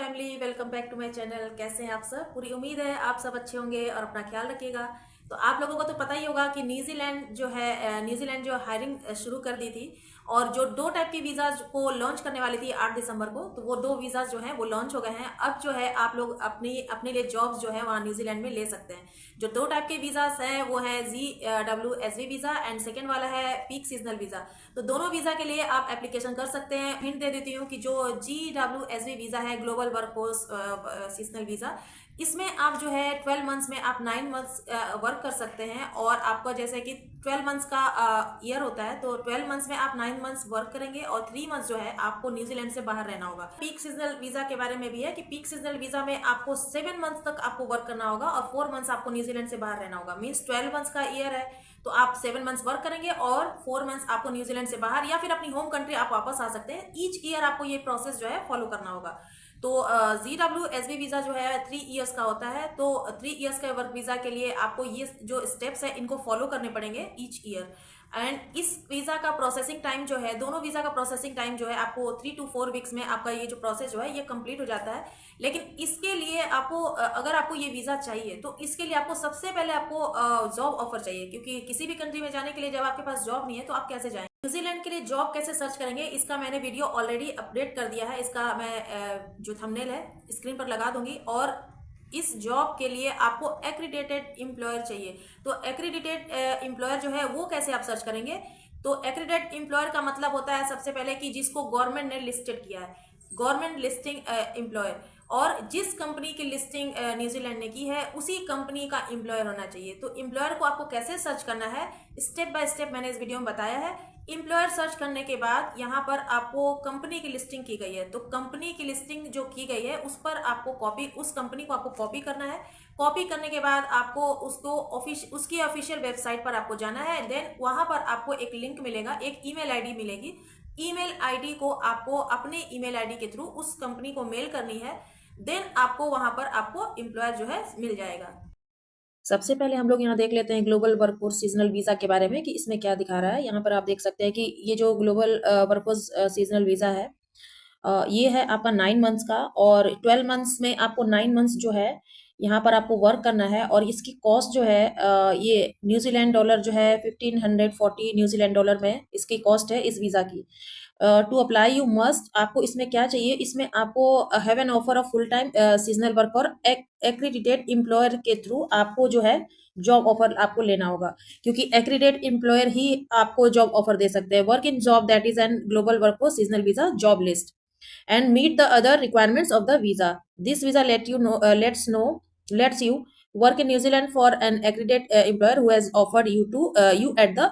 Family, welcome back to my channel. कैसे हैं आप सब? पूरी उम्मीद है आप सब अच्छे होंगे और अपना ख्याल रखिएगा। तो आप लोगों को तो पता ही होगा कि न्यूजीलैंड जो हायरिंग शुरू कर दी थी और जो दो टाइप की वीजा को लॉन्च करने वाली थी 8 दिसंबर को, तो वो दो वीजा जो हैं वो लॉन्च हो गए हैं। अब जो है आप लोग अपनी अपने लिए जॉब्स जो है वहाँ न्यूजीलैंड में ले सकते हैं। जो दो टाइप के वीजास हैं वो है GWSV वीजा एंड सेकेंड वाला है पीक सीजनल वीजा। तो दोनों वीजा के लिए आप एप्लीकेशन कर सकते हैं। हिंट दे देती हूँ कि जो GWSV वीजा है, ग्लोबल वर्कफोर्स सीजनल वीजा, इसमें आप जो है 12 मंथ्स में आप 9 मंथ्स वर्क कर सकते हैं। और आपका जैसे कि 12 मंथ्स का ईयर होता है, तो 12 मंथ्स में आप 9 मंथ्स वर्क करेंगे और 3 मंथ्स जो है आपको न्यूजीलैंड से बाहर रहना होगा। पीक सीजनल वीजा के बारे में भी है कि पीक सीजनल वीजा में आपको 7 मंथ्स तक आपको वर्क करना होगा और 4 मंथ्स आपको न्यूजीलैंड से बाहर रहना होगा। मीन्स 12 मंथ्स का ईयर है तो आप 7 मंथ्स वर्क करेंगे और 4 मंथ्स आपको न्यूजीलैंड से बाहर या फिर अपनी होम कंट्री आप वापस आ सकते हैं। ईच ईयर आपको ये प्रोसेस जो है फॉलो करना होगा। तो GWSB वीजा जो है 3 इयर्स का होता है। तो 3 इयर्स का वर्क वीजा के लिए आपको ये जो स्टेप्स है इनको फॉलो करने पड़ेंगे ईच ईयर। एंड इस वीजा का प्रोसेसिंग टाइम जो है, दोनों वीजा का प्रोसेसिंग टाइम जो है आपको 3 to 4 वीक्स में आपका ये जो प्रोसेस जो है ये कंप्लीट हो जाता है। लेकिन इसके लिए आपको अगर आपको ये वीजा चाहिए तो इसके लिए आपको सबसे पहले आपको जॉब ऑफर चाहिए, क्योंकि किसी भी कंट्री में जाने के लिए जब आपके पास जॉब नहीं है तो आप कैसे जाएंगे। न्यूजीलैंड के लिए जॉब कैसे सर्च करेंगे इसका मैंने वीडियो ऑलरेडी अपडेट कर दिया है। इसका मैं जो थंबनेल है स्क्रीन पर लगा दूंगी। और इस जॉब के लिए आपको एक्रीडेटेड एम्प्लॉयर चाहिए। तो एक्रीडेटेड एम्प्लॉयर जो है वो कैसे आप सर्च करेंगे? तो एक्रीडेटेड एम्प्लॉयर का मतलब होता है सबसे पहले कि जिसको गवर्नमेंट ने लिस्टेड किया है, गवर्नमेंट लिस्टिंग एम्प्लॉयर। और जिस कंपनी की लिस्टिंग न्यूजीलैंड ने की है उसी कंपनी का एम्प्लॉयर होना चाहिए। तो एम्प्लॉयर को आपको कैसे सर्च करना है स्टेप बाय स्टेप मैंने इस वीडियो में बताया है। एम्प्लॉयर सर्च करने के बाद यहाँ पर आपको कंपनी की लिस्टिंग की गई है, तो कंपनी की लिस्टिंग जो की गई है उस पर आपको उस कंपनी को आपको कॉपी करना है। कॉपी करने के बाद आपको उसकी ऑफिशियल वेबसाइट पर आपको जाना है। देन वहां पर आपको एक लिंक मिलेगा, एक ईमेल आईडी मिलेगी। ईमेल आईडी को आपको अपने ईमेल आईडी के थ्रू उस कंपनी को मेल करनी है। देन आपको वहां पर आपको एम्प्लॉयर जो है मिल जाएगा। सबसे पहले हम लोग यहाँ देख लेते हैं ग्लोबल वर्कफोर्स सीजनल वीजा के बारे में कि इसमें क्या दिखा रहा है। यहाँ पर आप देख सकते हैं कि ये जो ग्लोबल वर्कफोर्स सीजनल वीजा है ये है आपका 9 मंथ्स का। और 12 मंथ्स में आपको 9 मंथ्स जो है यहाँ पर आपको वर्क करना है। और इसकी कॉस्ट जो है ये न्यूजीलैंड डॉलर जो है 1540 न्यूजीलैंड डॉलर में इसकी कॉस्ट है इस वीजा की। टू अप्लाई यू मस्ट, आपको इसमें क्या चाहिए, इसमें आपको have an offer of full time seasonal work और एक्रीडिटेड एम्प्लॉयर के थ्रू आपको जो है जॉब ऑफर आपको लेना होगा, क्योंकि एक्रीडेट एम्प्लॉयर ही आपको जॉब ऑफर दे सकते हैं। Work in job that is an global work for seasonal visa job list and meet the other requirements of the visa. This visa lets you work in New Zealand for an accredited employer who has offered you at the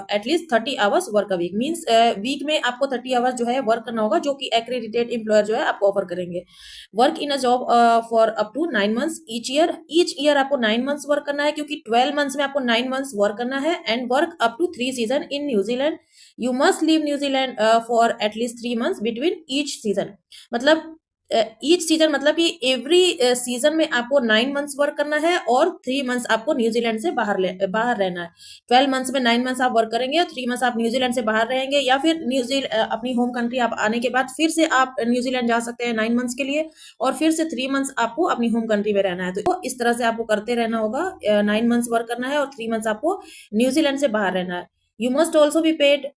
at least 30 hours work a week. Means week में आपको 30 hours जो है work करना होगा, जो कि accredited employer जो है आपको ऑफर करेंगे। Work in a job for up to 9 months each year आपको 9 मंथ्स वर्क करना है, क्योंकि 12 मंथ्स में आपको 9 मंथ्स वर्क करना है। And work up to 3 season in New Zealand. You must leave New Zealand for at least 3 months between each season. मतलब each season मतलब कि एवरी सीजन में आपको 9 मंथ्स वर्क करना है और 3 मंथ्स आपको न्यूजीलैंड से बाहर रहना है। 12 मंथ्स में 9 मंथ्स आप वर्क करेंगे और 3 मंथ्स आप न्यूजीलैंड से बाहर रहेंगे, या फिर अपनी होम कंट्री आप आने के बाद फिर से आप न्यूजीलैंड जा सकते हैं 9 मंथ्स के लिए और फिर से 3 मंथ्स आपको अपनी होम कंट्री में रहना है। तो इस तरह से आपको करते रहना होगा। 9 मंथ्स वर्क करना है और 3 मंथ्स आपको न्यूजीलैंड से बाहर रहना है। You must also be paid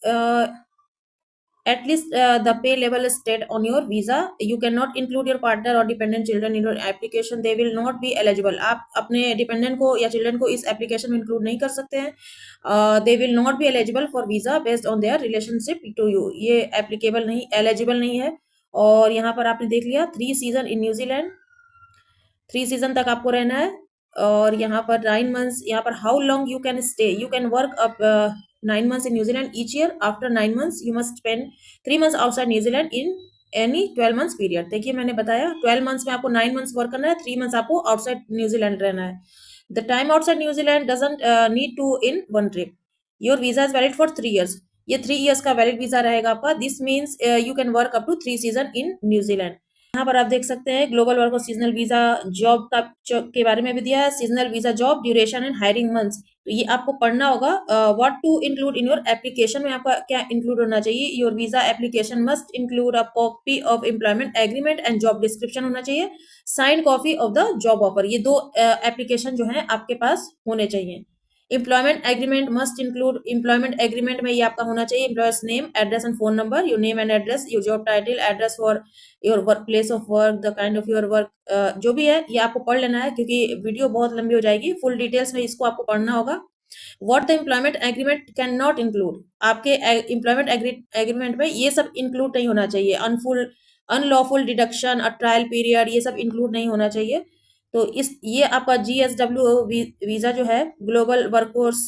at least the pay level is stated on your visa. You cannot include your partner or dependent children in your application. They will not be eligible. आप अपने dependent को या children को इस application में include नहीं कर सकते हैं। They will not be eligible for visa based on their relationship to you. ये applicable नहीं, eligible नहीं है। और यहाँ पर आपने देख लिया 3 season in New Zealand, 3 season तक आपको रहना है। और यहाँ पर 9 months, यहाँ पर how long you can stay, you can work up 9 months in New Zealand each year. After 9 months you must spend 3 months outside New Zealand in any 12 months period. देखिए मैंने बताया 12 months में आपको 9 months वर्क करना है, 3 months आपको outside New Zealand रहना है। The time outside New Zealand doesn't need to in one trip. Your visa is valid for 3 years. ये 3 years का वैलिड वीजा रहेगा आपका। This means you can work up to 3 season in New Zealand. यहाँ पर आप देख सकते हैं ग्लोबल वर्क और सीजनल वीजा जॉब का के बारे में भी दिया है। Seasonal visa job duration and hiring months, तो ये आपको पढ़ना होगा। What to include in your application में आपका क्या इंक्लूड होना चाहिए। Your visa application must include a copy of employment agreement and job description होना चाहिए, sign copy of the job offer. ये दो एप्लीकेशन जो है आपके पास होने चाहिए। Employment agreement must include, employment agreement में ये आपका होना चाहिए employers name, address and phone number, your name and address, your job title, address for your work place of work, the kind of your work, जो भी है ये आपको पढ़ लेना है क्योंकि वीडियो बहुत लंबी हो जाएगी। फुल डिटेल्स में इसको आपको पढ़ना होगा। What the employment agreement can not include, आपके एम्प्लॉयमेंट एग्रीमेंट में ये सब इंक्लूड नहीं होना चाहिए। Unlawful deduction, a trial period, ये सब इंक्लूड नहीं होना चाहिए। तो इस ये आपका GSW वीजा जो है, ग्लोबल वर्कफोर्स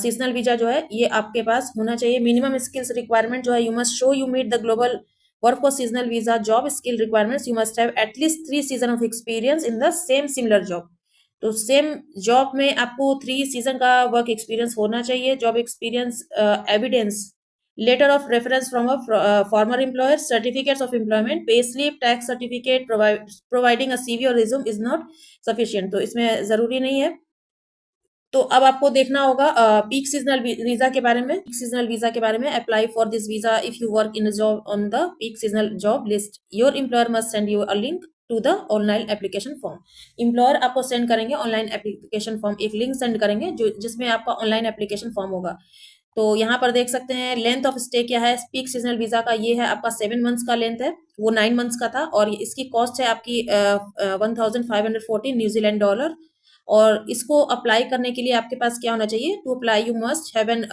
सीजनल वीजा जो है, ये आपके पास होना चाहिए। मिनिमम स्किल्स रिक्वायरमेंट जो है, you must show you meet the global work for seasonal visa job skill requirements, you must have at least 3 season of experience in the same similar job. तो same job में आपको 3 season का work experience होना चाहिए। Job experience evidence, letter of reference from a former employer, certificates of employment, pay slip, tax certificate, providing a CV और resume is not sufficient, तो इसमें जरूरी नहीं है। तो अब आपको देखना होगा पीक सीजनल वीजा के बारे में। पीक सीजनल वीजा के बारे में, apply for this visa if you work in a job on the peak seasonal job list, your employer must send you a link to the online application form. Employer आपको send करेंगे online application form, एक link send करेंगे जो जिसमें आपका online application form होगा। तो यहाँ पर देख सकते हैं लेंथ ऑफ स्टे क्या है पीक सीजनल वीजा का, ये है आपका 7 मंथ्स का लेंथ है, वो 9 मंथ्स का था। और इसकी कॉस्ट है आपकी 1540 न्यूजीलैंड डॉलर। और इसको अप्लाई करने के लिए आपके पास क्या होना चाहिए, to apply you must have an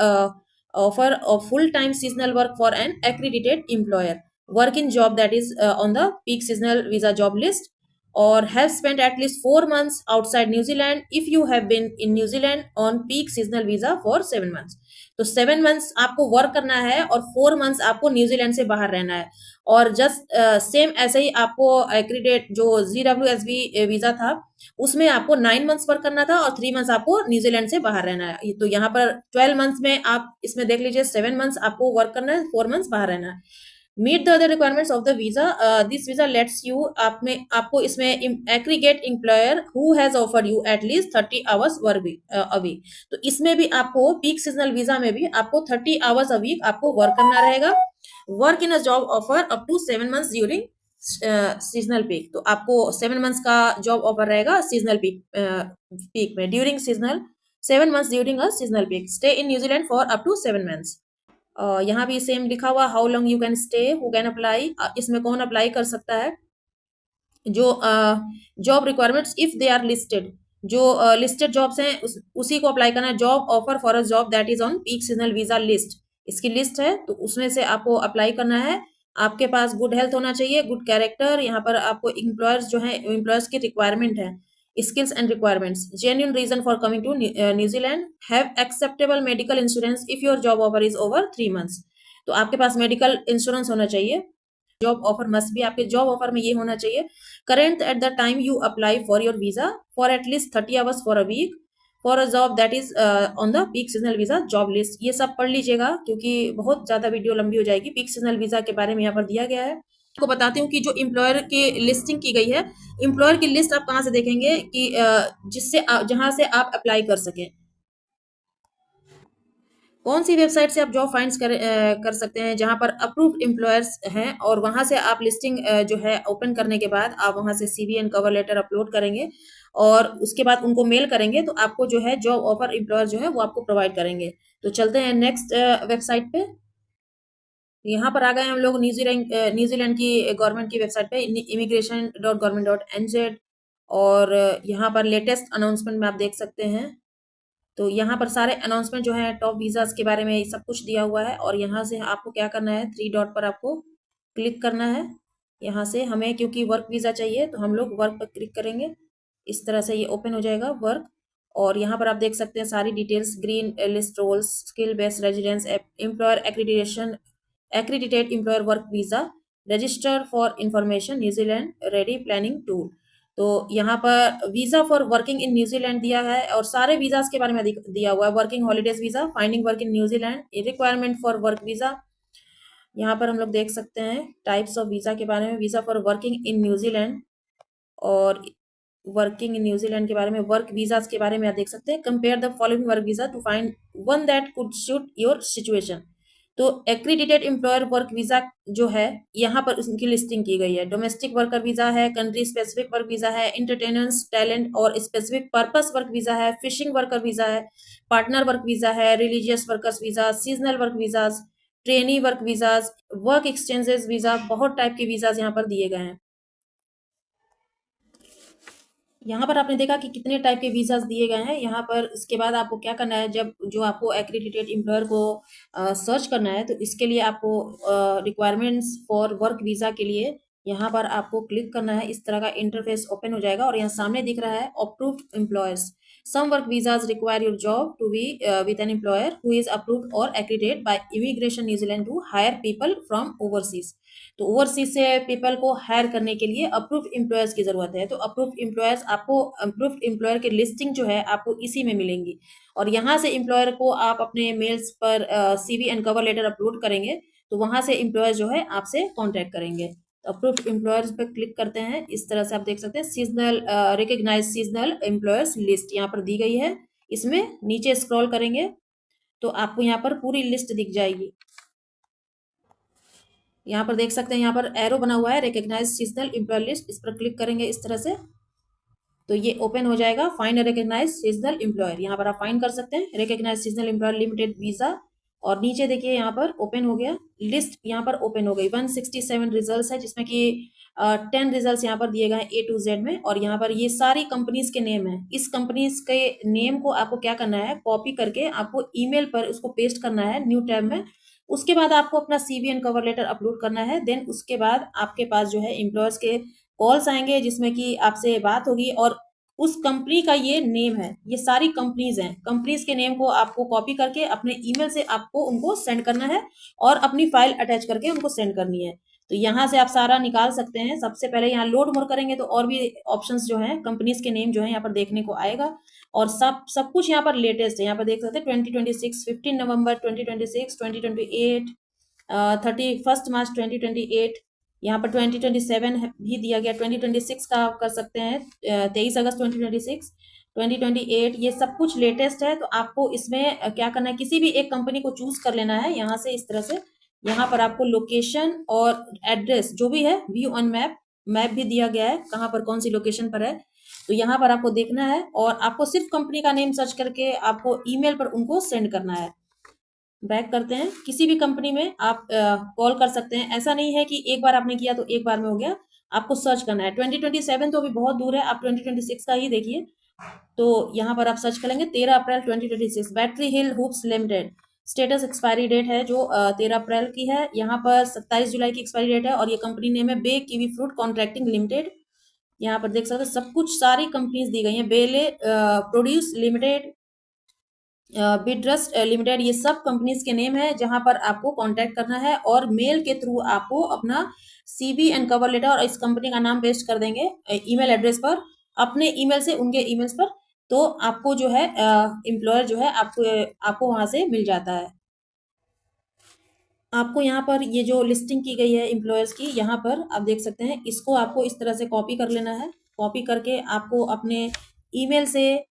offer of full time seasonal work for an accredited employer, work in job that is on the peak seasonal visa job list, और have spent at least 4 months outside New Zealand if you have been in New Zealand on peak seasonal visa for 7 months। तो 7 months आपको work करना है और 4 months आपको New Zealand से बाहर रहना है। और जस्ट सेम ऐसे ही आपको एक्रीडेट जो GWSB वीजा था उसमें आपको 9 मंथ्स वर्क करना था और 3 मंथ्स आपको न्यूजीलैंड से बाहर रहना है। तो यहाँ पर 12 मंथ्स में आप इसमें देख लीजिए 7 मंथ्स आपको वर्क करना है, 4 मंथ्स बाहर रहना है। Meet the other requirements of the visa, this visa lets you, आपको इसमें aggregate employer who has offered you at least 30 hours work a week. तो इसमें भी आपको पीक सीजनल वीजा में भी आपको 30 आवर्स अ वीक आपको वर्क करना रहेगा। Work in a job offer up to 7 months during seasonal peak, तो आपको 7 मंथ्स का जॉब ऑफर रहेगा सीजनल पीक में, during seasonal 7 months during a seasonal peak, stay in New Zealand for up to 7 months. यहाँ भी same लिखा हुआ how long you can stay, who can apply, इसमें कौन अप्लाई कर सकता है, जो job requirements if they are listed, जो लिस्टेड जॉब्स हैं उसी को अप्लाई करना है। Job offer for a job that is on peak seasonal visa list, इसकी लिस्ट है तो उसमें से आपको अप्लाई करना है। आपके पास गुड हेल्थ होना चाहिए, गुड कैरेक्टर, यहाँ पर आपको एम्प्लॉयर्स जो है एम्प्लॉयर्स की रिक्वायरमेंट है, skills and requirements, genuine reason for coming to New Zealand, have acceptable medical insurance if your job offer is over 3 months, तो आपके पास मेडिकल इंश्योरेंस होना चाहिए। जॉब ऑफर मस्ट भी, आपके जॉब ऑफर में ये होना चाहिए, current at the time you apply for your visa for at least 30 hours for a week for a job that is on the peak seasonal visa job list. ये सब पढ़ लीजिएगा क्योंकि बहुत ज्यादा वीडियो लंबी हो जाएगी। पीक सीजनल वीजा के बारे में यहाँ पर दिया गया है। आपको बताती हूँ कि जो एम्प्लॉयर की लिस्टिंग की गई है, एम्प्लॉयर की लिस्ट आप कहाँ से देखेंगे कि जिससे जहां से आप अप्लाई कर सकें। कौन सी वेबसाइट से आप जॉब फाइंड्स कर सकते हैं, जहां पर अप्रूव्ड एम्प्लॉयर्स हैं, और वहां से आप लिस्टिंग जो है ओपन करने के बाद आप वहां से CV and cover letter upload करेंगे और उसके बाद उनको मेल करेंगे तो आपको जो है जॉब ऑफर एम्प्लॉयर जो है वो आपको प्रोवाइड करेंगे। तो चलते हैं नेक्स्ट वेबसाइट पे। यहाँ पर आ गए हम लोग न्यूजीलैंड की गवर्नमेंट की वेबसाइट पे, immigration.government.nz, और यहाँ पर लेटेस्ट अनाउंसमेंट में आप देख सकते हैं। तो यहाँ पर सारे अनाउंसमेंट जो है टॉप वीजास के बारे में सब कुछ दिया हुआ है, और यहाँ से आपको क्या करना है, 3 डॉट पर आपको क्लिक करना है। यहाँ से हमें क्योंकि वर्क वीजा चाहिए तो हम लोग वर्क पर क्लिक करेंगे, इस तरह से ये ओपन हो जाएगा वर्क। और यहाँ पर आप देख सकते हैं सारी details, green list roles, skill based residence, employer accreditation, accredited employer work visa, register for information New Zealand, ready planning tool. तो यहाँ पर visa for working in New Zealand दिया है और सारे वीजास के बारे में दिया हुआ है। Working holidays visa, finding work in New Zealand, requirement for work visa, यहाँ पर हम लोग देख सकते हैं टाइप्स ऑफ वीज़ा के बारे में, visa for working in New Zealand और वर्किंग इन न्यूजीलैंड के बारे में, वर्क वीजाज के बारे में आप देख सकते हैं। Compare the following work visa to find one that could suit your situation. तो एक्रीडिटेड एम्प्लॉयर वर्क वीजा जो है यहाँ पर उनकी लिस्टिंग की गई है। डोमेस्टिक वर्कर वीजा है, कंट्री स्पेसिफिक वर्क वीजा है, एंटरटेनर्स टैलेंट और स्पेसिफिक पर्पस वर्क वीजा है, फिशिंग वर्कर वीजा है, पार्टनर वर्क वीजा है, religious workers visa, seasonal work visas, trainee work visas, work exchanges visa, बहुत type के visas यहाँ पर दिए गए हैं। यहाँ पर आपने देखा कि कितने टाइप के वीजास दिए गए हैं। यहाँ पर इसके बाद आपको क्या करना है, जब जो आपको एक्रेडिटेड एम्प्लॉयर को सर्च करना है, तो इसके लिए आपको रिक्वायरमेंट्स फॉर वर्क वीजा के लिए यहाँ पर आपको क्लिक करना है। इस तरह का इंटरफेस ओपन हो जाएगा और यहाँ सामने दिख रहा है approved employers. Some work visas require your job to be with an employer who is approved और accredited by immigration New Zealand to hire people from overseas. तो ओवरसीज से पीपल को हायर करने के लिए अप्रूव्ड एम्प्लॉयर्स की जरूरत है। तो अप्रूव्ड एम्प्लॉयर्स आपको, अप्रूव्ड एम्प्लॉयर की लिस्टिंग जो है आपको इसी में मिलेंगी और यहाँ से एम्प्लॉयर को आप अपने मेल्स पर CV and cover letter upload करेंगे तो वहां से एम्प्लॉयर जो है आपसे कॉन्टेक्ट करेंगे। तो अप्रूव्ड एम्प्लॉयर्स पर क्लिक करते हैं। इस तरह से आप देख सकते हैं seasonal recognise seasonal employers list यहाँ पर दी गई है। इसमें नीचे स्क्रॉल करेंगे तो आपको यहाँ पर पूरी लिस्ट दिख जाएगी। यहाँ पर देख सकते हैं, यहाँ पर एरो बना हुआ है रिकग्नाइज सीजनल एम्प्लॉय लिस्ट, इस पर क्लिक करेंगे इस तरह से तो ये ओपन हो जाएगा। फाइंड रिकग्नाइज सीजनल एम्प्लॉयर, यहाँ पर आप फाइंड कर सकते हैं recognise seasonal employer limited visa और नीचे देखिए यहाँ पर ओपन हो गया लिस्ट, यहाँ पर ओपन हो गई। 167 रिजल्ट है जिसमें कि 10 रिजल्ट यहाँ पर दिए गए A to Z में और यहाँ पर ये सारी कंपनीज के नेम है। इस कंपनीज के नेम को आपको क्या करना है, कॉपी करके आपको ईमेल पर उसको पेस्ट करना है न्यू टैब में। उसके बाद आपको अपना CV and cover letter upload करना है। देन उसके बाद आपके पास जो है एम्प्लॉयर्स के कॉल्स आएंगे जिसमें कि आपसे बात होगी और उस कंपनी का ये नेम है, ये सारी कंपनीज हैं। कंपनीज के नेम को आपको कॉपी करके अपने ईमेल से आपको उनको सेंड करना है और अपनी फाइल अटैच करके उनको सेंड करनी है। तो यहाँ से आप सारा निकाल सकते हैं। सबसे पहले यहाँ लोड मोर करेंगे तो और भी ऑप्शंस जो हैं कंपनीज के नेम जो है यहाँ पर देखने को आएगा और सब कुछ यहाँ पर लेटेस्ट है। यहाँ पर देख सकते हैं 2026, 15 नवंबर 2026, 2028, 31 मार्च 2028, यहाँ पर 2027 भी दिया गया। 2026 का आप कर सकते हैं 23 अगस्त 2026, 2028, ये सब कुछ लेटेस्ट है। तो आपको इसमें क्या करना है, किसी भी एक कंपनी को चूज कर लेना है यहाँ से। इस तरह से यहाँ पर आपको लोकेशन और एड्रेस जो भी है व्यू ऑन मैप, मैप भी दिया गया है कहाँ पर कौन सी लोकेशन पर है। तो यहाँ पर आपको देखना है और आपको सिर्फ कंपनी का नेम सर्च करके आपको ईमेल पर उनको सेंड करना है। बैक करते हैं। किसी भी कंपनी में आप कॉल कर सकते हैं, ऐसा नहीं है कि एक बार आपने किया तो एक बार में हो गया, आपको सर्च करना है। 2027 तो अभी बहुत दूर है, आप 2026 का ही देखिए। तो यहाँ पर आप सर्च करेंगे 13 अप्रैल 2026, Battery Hill Hoops Limited. Status expiry date है जो 13 अप्रैल की है। यहाँ पर 27 जुलाई की एक्सपायरी डेट है और ये कंपनी नेम है बे कीवी फ्रूट कॉन्ट्रैक्टिंग लिमिटेड। यहाँ पर देख सकते हैं सब कुछ, सारी कंपनीज दी गई हैं। बेले प्रोड्यूस लिमिटेड, बिडरस्ट लिमिटेड, ये सब कंपनीज के नेम है जहां पर आपको कांटेक्ट करना है और मेल के थ्रू आपको अपना सीवी एंड कवर लेटर और इस कंपनी का नाम पेस्ट कर देंगे ईमेल एड्रेस पर, अपने ईमेल से उनके ईमेल्स पर। तो आपको जो है एम्प्लॉयर जो है आपको वहां से मिल जाता है। आपको यहाँ पर ये जो लिस्टिंग की गई है एम्प्लॉयर्स की, यहाँ पर आप देख सकते हैं, इसको आपको इस तरह से कॉपी कर लेना है। कॉपी करके आपको अपने ईमेल से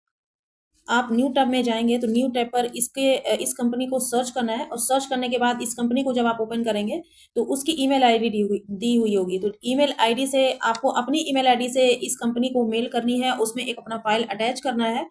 आप न्यू टैब में जाएंगे तो न्यू टैब पर इस कंपनी को सर्च करना है और सर्च करने के बाद इस कंपनी को जब आप ओपन करेंगे तो उसकी ईमेल आईडी दी हुई होगी। तो ईमेल आईडी से आपको अपनी ईमेल आईडी से इस कंपनी को मेल करनी है, उसमें एक अपना फाइल अटैच करना है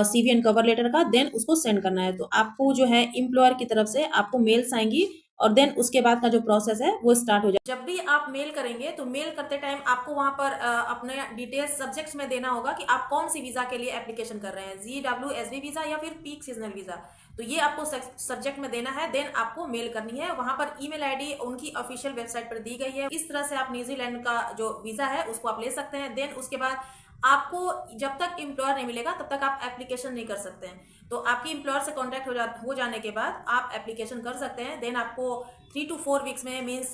सीवी एंड कवर लेटर का, देन उसको सेंड करना है। तो आपको जो है एम्प्लॉयर की तरफ से आपको मेल्स आएंगी और देन उसके बाद का जो प्रोसेस है वो स्टार्ट हो जाए। जब भी आप मेल करेंगे तो मेल करते टाइम आपको वहां पर अपने डिटेल्स सब्जेक्ट्स में देना होगा कि आप कौन सी वीजा के लिए एप्लीकेशन कर रहे हैं, GWSB वीजा या फिर पीक सीजनल वीजा। तो ये आपको सब्जेक्ट में देना है, देन आपको मेल करनी है। वहां पर ईमेल आईडी उनकी ऑफिशियल वेबसाइट पर दी गई है। इस तरह से आप न्यूजीलैंड का जो वीजा है उसको आप ले सकते हैं। देन उसके बाद आपको जब तक एम्प्लॉयर नहीं मिलेगा तब तक आप एप्लीकेशन नहीं कर सकते हैं। तो आपकी एम्प्लॉयर से कांटेक्ट हो जाने के बाद आप एप्लीकेशन कर सकते हैं। देन आपको 3 to 4 वीक्स में मीन्स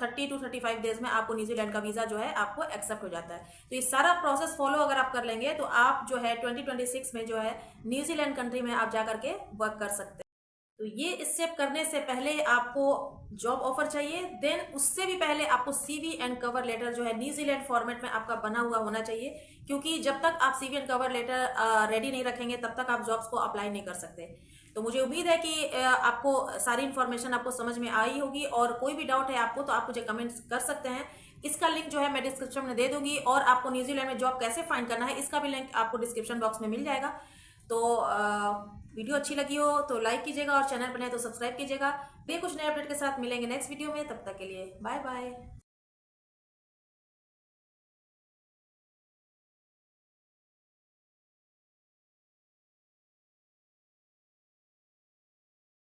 30 to 35 डेज में आपको न्यूजीलैंड का वीजा जो है आपको एक्सेप्ट हो जाता है। तो ये सारा प्रोसेस फॉलो अगर आप कर लेंगे तो आप जो है 2026 में जो है न्यूजीलैंड कंट्री में आप जा करके वर्क कर सकते हैं। तो ये स्टेप करने से पहले आपको जॉब ऑफर चाहिए, देन उससे भी पहले आपको सीवी एंड कवर लेटर जो है न्यूजीलैंड फॉर्मेट में आपका बना हुआ होना चाहिए, क्योंकि जब तक आप CV and cover letter ready नहीं रखेंगे तब तक आप जॉब्स को अप्लाई नहीं कर सकते। तो मुझे उम्मीद है कि आपको सारी इन्फॉर्मेशन आपको समझ में आई होगी, और कोई भी डाउट है आपको तो आप मुझे कमेंट्स कर सकते हैं। इसका लिंक जो है मैं डिस्क्रिप्शन में दे दूंगी, और आपको न्यूजीलैंड में जॉब कैसे फाइंड करना है इसका भी लिंक आपको डिस्क्रिप्शन बॉक्स में मिल जाएगा। तो वीडियो अच्छी लगी हो तो लाइक कीजिएगा, और चैनल पर नए तो सब्सक्राइब कीजिएगा। फिर कुछ नए अपडेट के साथ मिलेंगे नेक्स्ट वीडियो में, तब तक के लिए बाय बाय।